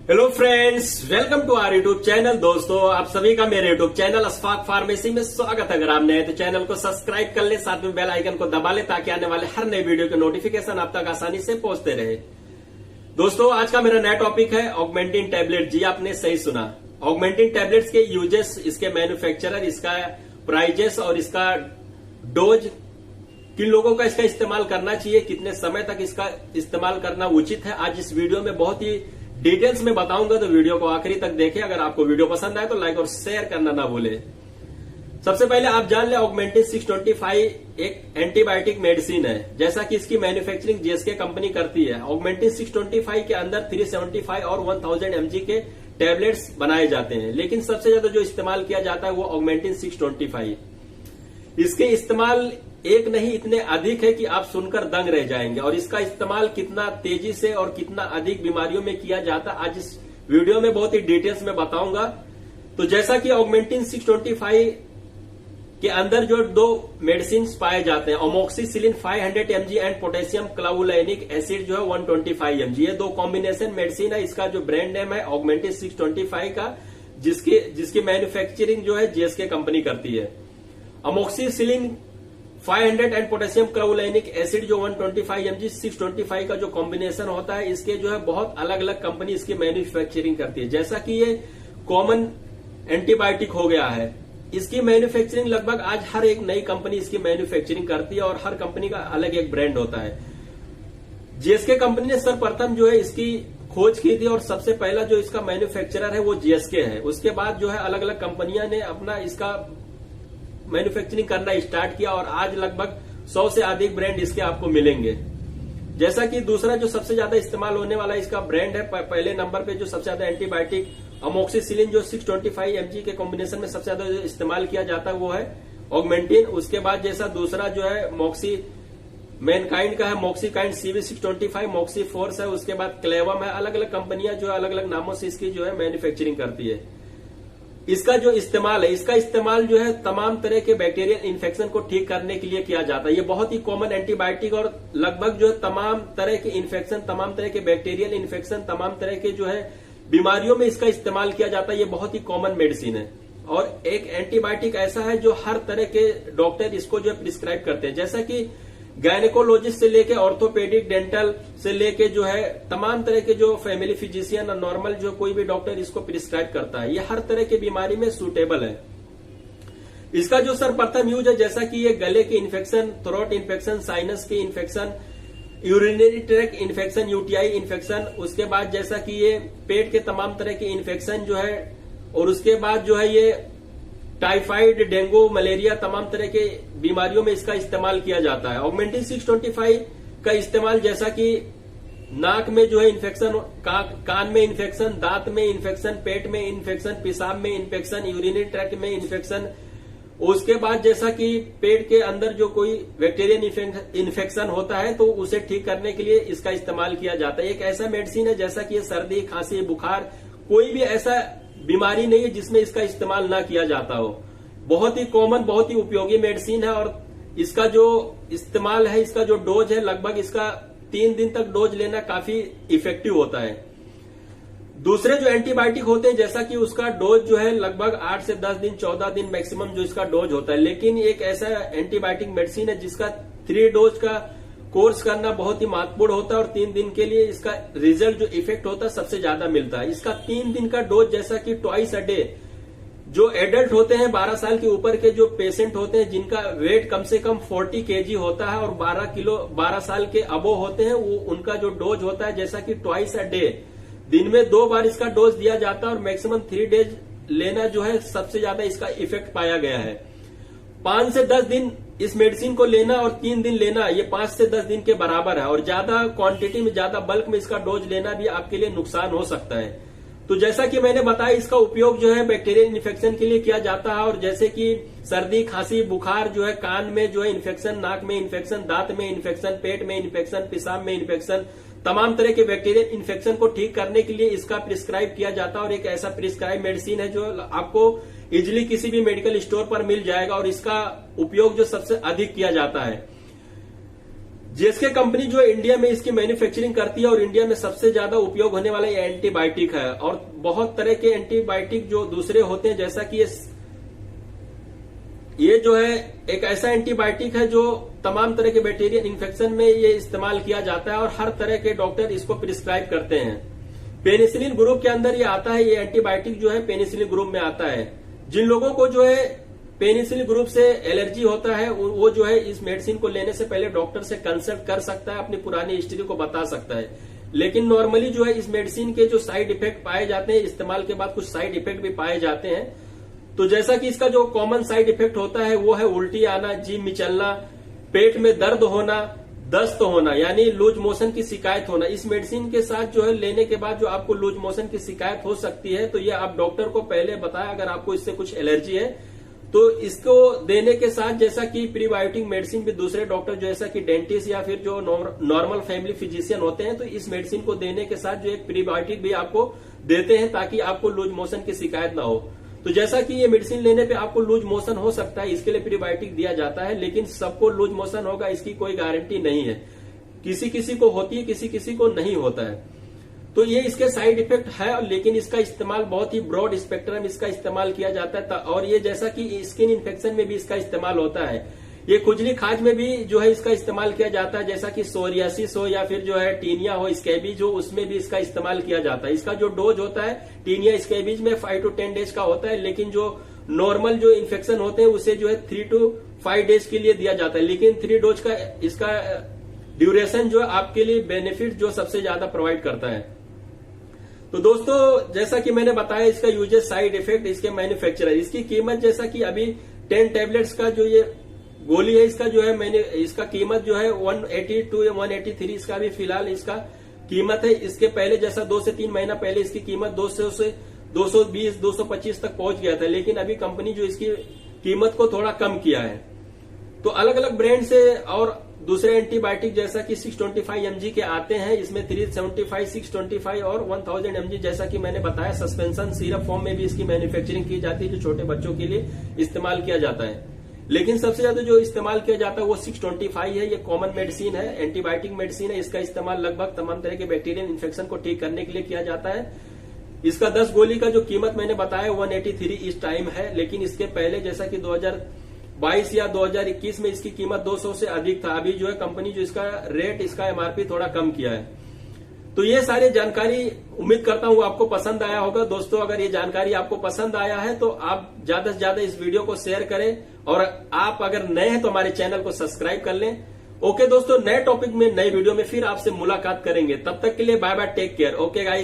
Hello friends, welcome to our YouTube channel. दोस्तों, आप सभी का मेरे यूट्यूब चैनल अशफाक फार्मेसी में स्वागत है। अगर आप नए हैं तो चैनल को सब्सक्राइब कर ले, साथ में बेल आइकन को दबा ले ताकि आने वाले हर नए वीडियो के नोटिफिकेशन आप तक आसानी से पहुंचते रहे। दोस्तों, आज का मेरा नया टॉपिक है ऑगमेंटिन टैबलेट। जी, आपने सही सुना। ऑगमेंटिन टैबलेट्स के यूजेस, इसके मैन्युफैक्चरर, इसका प्राइजेस और इसका डोज, किन लोगों का इसका इस्तेमाल करना चाहिए, कितने समय तक इसका इस्तेमाल करना उचित है, आज इस वीडियो में बहुत ही डिटेल्स में बताऊंगा। तो वीडियो को आखिरी तक देखें। अगर आपको वीडियो पसंद आए तो लाइक और शेयर करना ना भूले। सबसे पहले आप जान ले, ऑगमेंटिन 625 एक एंटीबायोटिक मेडिसिन है। जैसा कि इसकी मैन्युफैक्चरिंग जीएसके कंपनी करती है। ऑगमेंटिन 625 के अंदर 375 और 1000 mg के टैबलेट्स बनाए जाते हैं, लेकिन सबसे ज्यादा जो इस्तेमाल किया जाता है वो ऑगमेंटिन 625। इसके इस्तेमाल एक नहीं, इतने अधिक है कि आप सुनकर दंग रह जाएंगे। और इसका इस्तेमाल कितना तेजी से और कितना अधिक बीमारियों में किया जाता है, आज इस वीडियो में बहुत ही डिटेल्स में बताऊंगा। तो जैसा कि ऑगमेंटिन 625 के अंदर जो दो मेडिसिन पाए जाते हैं, amoxicillin 500 mg and potassium clavulanic acid जो है 125 mg, ये दो कॉम्बिनेशन मेडिसिन है। इसका जो ब्रांड नेम है ऑगमेंटिन 625 का, जिसकी मैन्युफैक्चरिंग जो है जीएसके कंपनी करती है। Amoxicillin 500 and potassium clavulanic acid जो 125 mg 625 का जो कॉम्बिनेशन होता है, इसके जो है बहुत अलग अलग कंपनी इसकी मैन्युफैक्चरिंग करती है। जैसा कि ये कॉमन एंटीबायोटिक हो गया है, इसकी मैन्युफैक्चरिंग लगभग आज हर एक नई कंपनी इसकी मैन्युफैक्चरिंग करती है और हर कंपनी का अलग एक ब्रांड होता है। जीएसके कंपनी ने सर्वप्रथम जो है इसकी खोज की थी और सबसे पहला जो इसका मैन्युफैक्चरर है वो जीएसके है। उसके बाद जो है अलग अलग कंपनियां ने अपना इसका मैन्युफैक्चरिंग करना स्टार्ट किया और आज लगभग 100 से अधिक ब्रांड इसके आपको मिलेंगे। जैसा कि दूसरा जो सबसे ज्यादा इस्तेमाल होने वाला इसका ब्रांड है, पहले नंबर पे जो सबसे ज्यादा एंटीबायोटिक अमोक्सिसिलिन जो 625 mg के कॉम्बिनेशन में सबसे ज्यादा इस्तेमाल किया जाता है वो है ऑगमेंटिन। उसके बाद जैसा दूसरा जो है मॉक्सी मैनकाइंड का है, मॉक्सीकाइंड CV 625, मॉक्सी फोर्स है, उसके बाद क्लेवम है। अलग अलग कंपनियां जो है अलग अलग नामों से इसकी जो है मैन्युफैक्चरिंग करती है। इसका जो इस्तेमाल है, इसका इस्तेमाल जो है तमाम तरह के बैक्टीरियल इन्फेक्शन को ठीक करने के लिए किया जाता है। ये बहुत ही कॉमन एंटीबायोटिक और लगभग जो है तमाम तरह के इन्फेक्शन, तमाम तरह के बैक्टीरियल इन्फेक्शन, तमाम तरह के जो है बीमारियों में इसका इस्तेमाल किया जाता है। ये बहुत ही कॉमन मेडिसिन है और एक एंटीबायोटिक ऐसा है जो हर तरह के डॉक्टर इसको जो है प्रिस्क्राइब करते हैं। जैसा कि गायनेकोलॉजिस्ट से लेके ऑर्थोपेडिक, डेंटल से लेके जो है तमाम तरह के जो फैमिली फिजिशियन और नॉर्मल जो कोई भी डॉक्टर इसको प्रिस्क्राइब करता है, ये हर तरह की बीमारी में सूटेबल है। इसका जो सर्वप्रथम यूज है, जैसा कि ये गले के इन्फेक्शन, थ्रोट इन्फेक्शन, साइनस के infection, urinary tract infection, UTI infection, उसके बाद जैसा कि ये पेट के तमाम तरह के इन्फेक्शन जो है, और उसके बाद जो है ये टाइफाइड, डेंगू, मलेरिया, तमाम तरह के बीमारियों में इसका इस्तेमाल किया जाता है। ऑगमेंटिन 625 का इस्तेमाल जैसा कि नाक में जो है इन्फेक्शन, कान में इन्फेक्शन, दांत में इन्फेक्शन, पेट में इन्फेक्शन, पेशाब में इन्फेक्शन, यूरिनरी ट्रैक्ट में इन्फेक्शन, उसके बाद जैसा कि पेट के अंदर जो कोई बैक्टीरियल इन्फेक्शन होता है तो उसे ठीक करने के लिए इसका इस्तेमाल किया जाता है। एक ऐसा मेडिसिन है जैसा कि सर्दी, खांसी, बुखार, कोई भी ऐसा बीमारी नहीं है जिसमें इसका इस्तेमाल ना किया जाता हो। बहुत ही कॉमन, बहुत ही उपयोगी मेडिसिन है और इसका जो इस्तेमाल है, इसका जो डोज है, लगभग इसका 3 दिन तक डोज लेना काफी इफेक्टिव होता है। दूसरे जो एंटीबायोटिक होते हैं, जैसा कि उसका डोज जो है लगभग 8 से 10 दिन, 14 दिन मैक्सिमम जो इसका डोज होता है, लेकिन एक ऐसा एंटीबायोटिक मेडिसिन है जिसका 3 डोज का कोर्स करना बहुत ही महत्वपूर्ण होता है और 3 दिन के लिए इसका रिजल्ट जो इफेक्ट होता है सबसे ज्यादा मिलता है। इसका 3 दिन का डोज, जैसा कि ट्वाइस अ डे, जो एडल्ट होते हैं, 12 साल के ऊपर के जो पेशेंट होते हैं जिनका वेट कम से कम 40 kg होता है और 12 साल के अबो होते हैं, वो उनका जो डोज होता है, जैसा कि ट्वाइस अ डे, दिन में 2 बार इसका डोज दिया जाता है और मैक्सिमम 3 डेज लेना जो है सबसे ज्यादा इसका इफेक्ट पाया गया है। 5 से 10 दिन इस मेडिसिन को लेना और 3 दिन लेना, ये 5 से 10 दिन के बराबर है और ज्यादा क्वांटिटी में, ज्यादा बल्क में इसका डोज लेना भी आपके लिए नुकसान हो सकता है। तो जैसा कि मैंने बताया, इसका उपयोग जो है बैक्टीरियल इन्फेक्शन के लिए किया जाता है और जैसे कि सर्दी, खांसी, बुखार जो है, कान में जो है इन्फेक्शन, नाक में इन्फेक्शन, दांत में इन्फेक्शन, पेट में इन्फेक्शन, पेशाब में इन्फेक्शन, तमाम तरह के बैक्टीरियल इन्फेक्शन को ठीक करने के लिए इसका प्रिस्क्राइब किया जाता है और एक ऐसा प्रिस्क्राइब मेडिसिन है जो आपको इजिली किसी भी मेडिकल स्टोर पर मिल जाएगा और इसका उपयोग जो सबसे अधिक किया जाता है। जीएसके कंपनी जो है इंडिया में इसकी मैन्युफैक्चरिंग करती है और इंडिया में सबसे ज्यादा उपयोग होने वाला ये एंटीबायोटिक है। और बहुत तरह के एंटीबायोटिक जो दूसरे होते हैं, जैसा कि ये जो है एक ऐसा एंटीबायोटिक है जो तमाम तरह के बैक्टीरियल इन्फेक्शन में ये इस्तेमाल किया जाता है और हर तरह के डॉक्टर इसको प्रिस्क्राइब करते हैं। पेनिसिलिन ग्रुप के अंदर ये आता है, ये एंटीबायोटिक जो है पेनिसिलिन ग्रुप में आता है। जिन लोगों को जो है पेनिसिलिन ग्रुप से एलर्जी होता है वो जो है इस मेडिसिन को लेने से पहले डॉक्टर से कंसल्ट कर सकता है, अपनी पुरानी हिस्ट्री को बता सकता है। लेकिन नॉर्मली जो है इस मेडिसिन के जो साइड इफेक्ट पाए जाते हैं, इस्तेमाल के बाद कुछ साइड इफेक्ट भी पाए जाते हैं। तो जैसा कि इसका जो कॉमन साइड इफेक्ट होता है वो है उल्टी आना, जी मिचलना, पेट में दर्द होना, दस्त होना यानी लूज मोशन की शिकायत होना। इस मेडिसिन के साथ जो है लेने के बाद जो आपको लूज मोशन की शिकायत हो सकती है, तो ये आप डॉक्टर को पहले बताएं। अगर आपको इससे कुछ एलर्जी है तो इसको देने के साथ, जैसा कि प्रीबायोटिक मेडिसिन भी दूसरे डॉक्टर जैसा कि डेंटिस्ट या फिर जो नॉर्मल फैमिली फिजिशियन होते हैं, तो इस मेडिसिन को देने के साथ जो एक प्रीबायोटिक भी आपको देते हैं ताकि आपको लूज मोशन की शिकायत ना हो। तो जैसा कि ये मेडिसिन लेने पे आपको लूज मोशन हो सकता है, इसके लिए प्रीबायोटिक दिया जाता है, लेकिन सबको लूज मोशन होगा इसकी कोई गारंटी नहीं है। किसी किसी को होती है, किसी किसी को नहीं होता है। तो ये इसके साइड इफेक्ट है, लेकिन इसका इस्तेमाल बहुत ही ब्रॉड स्पेक्ट्रम इसका इस्तेमाल किया जाता है। और ये जैसा कि स्किन इन्फेक्शन में भी इसका इस्तेमाल होता है, ये खुजली खाज में भी जो है इसका इस्तेमाल किया जाता है, जैसा कि सोरियासिस हो या फिर जो है टीनिया हो, स्कैबीज हो, उसमें भी इसका इस्तेमाल किया जाता है। इसका जो डोज होता है टीनिया स्कैबीज में 5 to 10 डेज का होता है, लेकिन जो नॉर्मल जो इन्फेक्शन होते हैं उसे जो है 3 to 5 डेज के लिए दिया जाता है। लेकिन 3 डोज का इसका ड्यूरेशन जो है आपके लिए बेनिफिट जो सबसे ज्यादा प्रोवाइड करता है। तो दोस्तों जैसा कि मैंने बताया इसका यूजेस, साइड इफेक्ट, इसके मैन्युफैक्चरर, इसकी कीमत जैसा कि अभी 10 टैबलेट्स का जो ये गोली है इसका जो है मैंने इसका कीमत जो है 182 या 183 इसका भी फिलहाल इसका कीमत है। इसके पहले जैसा 2 से 3 महीना पहले इसकी कीमत 200 से 220 225 तक पहुंच गया था, लेकिन अभी कंपनी जो इसकी कीमत को थोड़ा कम किया है। तो अलग अलग ब्रांड से और दूसरे एंटीबायोटिक जैसा कि 625 mg के आते हैं, इसमें 375, 625 और 1000 mg जैसा कि मैंने बताया सस्पेंशन सिरप फॉर्म में भी इसकी मैन्युफैक्चरिंग की जाती है, जो छोटे बच्चों के लिए इस्तेमाल किया जाता है। लेकिन सबसे ज्यादा जो इस्तेमाल किया जाता है वो 625 है। ये कॉमन मेडिसिन है, एंटीबायोटिक मेडिसिन है। इसका इस्तेमाल लगभग तमाम तरह के बैक्टीरियल इन्फेक्शन को ठीक करने के लिए किया जाता है। इसका 10 गोली का जो कीमत मैंने बताया 183 इस टाइम है, लेकिन इसके पहले जैसा कि 2022 या 2021 में इसकी कीमत 200 से अधिक था। अभी जो है कंपनी जो इसका रेट, इसका एमआरपी थोड़ा कम किया है। तो ये सारी जानकारी उम्मीद करता हूं आपको पसंद आया होगा। दोस्तों अगर ये जानकारी आपको पसंद आया है तो आप ज्यादा से ज्यादा इस वीडियो को शेयर करें, और आप अगर नए हैं तो हमारे चैनल को सब्सक्राइब कर लें। ओके दोस्तों, नए टॉपिक में नए वीडियो में फिर आपसे मुलाकात करेंगे। तब तक के लिए bye bye, take care. Okay guys.